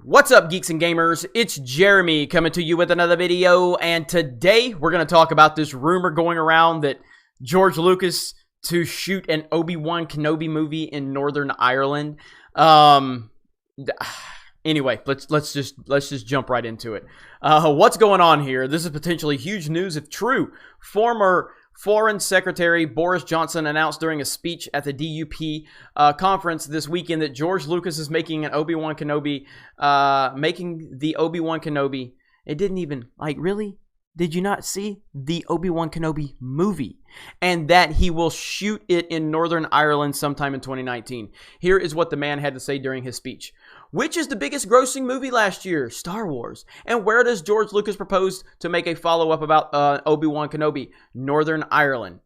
What's up, geeks and gamers? It's Jeremy coming to you with another video, and today we're going to talk about this rumor going around that George Lucas to shoot an Obi-Wan Kenobi movie in Northern Ireland. Anyway, let's just jump right into it. What's going on here? This is potentially huge news if true. Former Foreign Secretary Boris Johnson announced during a speech at the DUP conference this weekend that George Lucas is making an Obi-Wan Kenobi, making the Obi-Wan Kenobi. It didn't even, really? Did you not see the Obi-Wan Kenobi movie? And that he will shoot it in Northern Ireland sometime in 2019. Here is what the man had to say during his speech. Which is the biggest grossing movie last year? Star Wars. And where does George Lucas propose to make a follow-up about Obi-Wan Kenobi? Northern Ireland.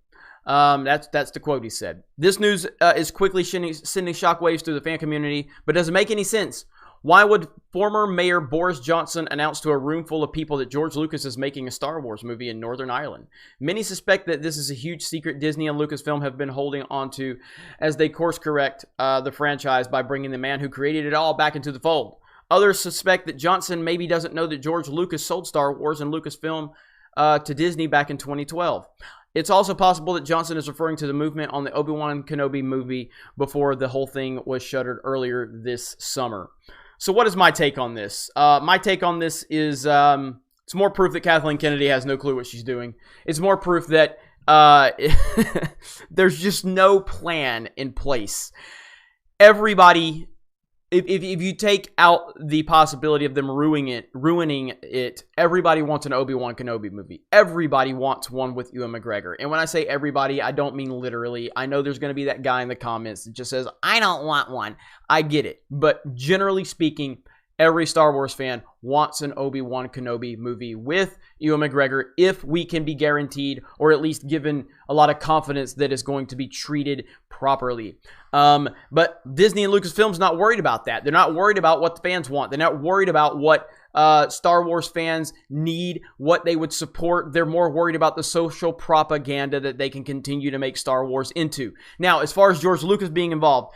That's the quote he said. This news is quickly sending shockwaves through the fan community, but doesn't make any sense. Why would former Mayor Boris Johnson announce to a room full of people that George Lucas is making a Star Wars movie in Northern Ireland? Many suspect that this is a huge secret Disney and Lucasfilm have been holding onto as they course correct the franchise by bringing the man who created it all back into the fold. Others suspect that Johnson maybe doesn't know that George Lucas sold Star Wars and Lucasfilm to Disney back in 2012. It's also possible that Johnson is referring to the movement on the Obi-Wan Kenobi movie before the whole thing was shuttered earlier this summer. So what is my take on this? My take on this is it's more proof that Kathleen Kennedy has no clue what she's doing. It's more proof that there's just no plan in place. Everybody, if you take out the possibility of them ruining it, everybody wants an Obi-Wan Kenobi movie. Everybody wants one with Ewan McGregor. And when I say everybody, I don't mean literally. I know there's going to be that guy in the comments that just says, I don't want one. I get it. But generally speaking, every Star Wars fan wants an Obi-Wan Kenobi movie with Ewan McGregor if we can be guaranteed or at least given a lot of confidence that it's going to be treated properly. But Disney and Lucasfilm's not worried about that. They're not worried about what the fans want. They're not worried about what Star Wars fans need, what they would support. They're more worried about the social propaganda that they can continue to make Star Wars into. Now, as far as George Lucas being involved,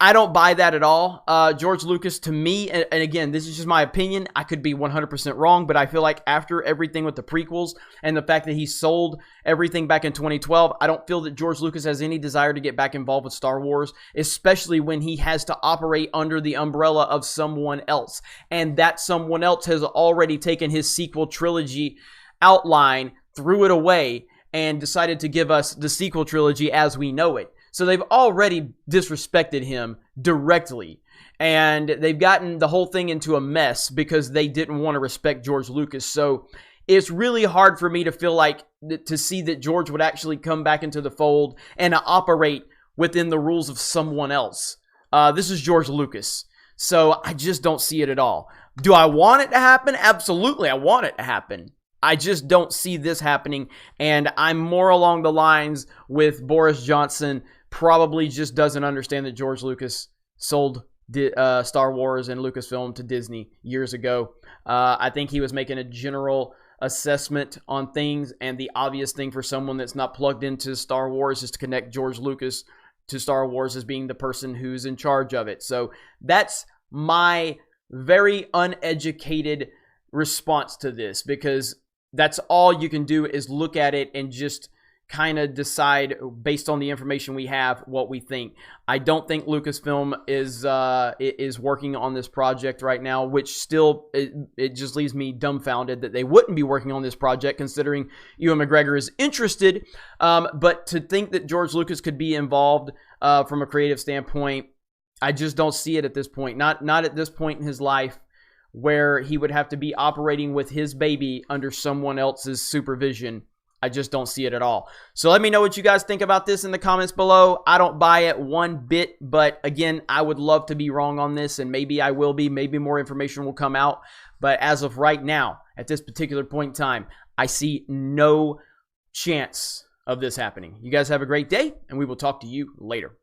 I don't buy that at all. George Lucas, to me, and again, this is just my opinion. I could be 100% wrong, but I feel like after everything with the prequels and the fact that he sold everything back in 2012, I don't feel that George Lucas has any desire to get back involved with Star Wars, especially when he has to operate under the umbrella of someone else. And that someone else has already taken his sequel trilogy outline, threw it away, and decided to give us the sequel trilogy as we know it. So they've already disrespected him directly, and they've gotten the whole thing into a mess because they didn't want to respect George Lucas. So it's really hard for me to feel like to see that George would actually come back into the fold and operate within the rules of someone else. This is George Lucas, so I just don't see it at all. Do I want it to happen? Absolutely, I want it to happen. I just don't see this happening, and I'm more along the lines with Boris Johnson probably just doesn't understand that George Lucas sold Star Wars and Lucasfilm to Disney years ago. I think he was making a general assessment on things, and the obvious thing for someone that's not plugged into Star Wars is to connect George Lucas to Star Wars as being the person who's in charge of it. So that's my very uneducated response to this, because that's all you can do is look at it and just kind of decide based on the information we have what we think. I don't think Lucasfilm is working on this project right now, which still it just leaves me dumbfounded that they wouldn't be working on this project considering Ewan McGregor is interested. But to think that George Lucas could be involved from a creative standpoint, I just don't see it at this point. Not at this point in his life, where he would have to be operating with his baby under someone else's supervision. I just don't see it at all. So let me know what you guys think about this in the comments below. I don't buy it one bit, but again, I would love to be wrong on this, and maybe I will be. Maybe more information will come out. But as of right now, at this particular point in time, I see no chance of this happening. You guys have a great day, and we will talk to you later.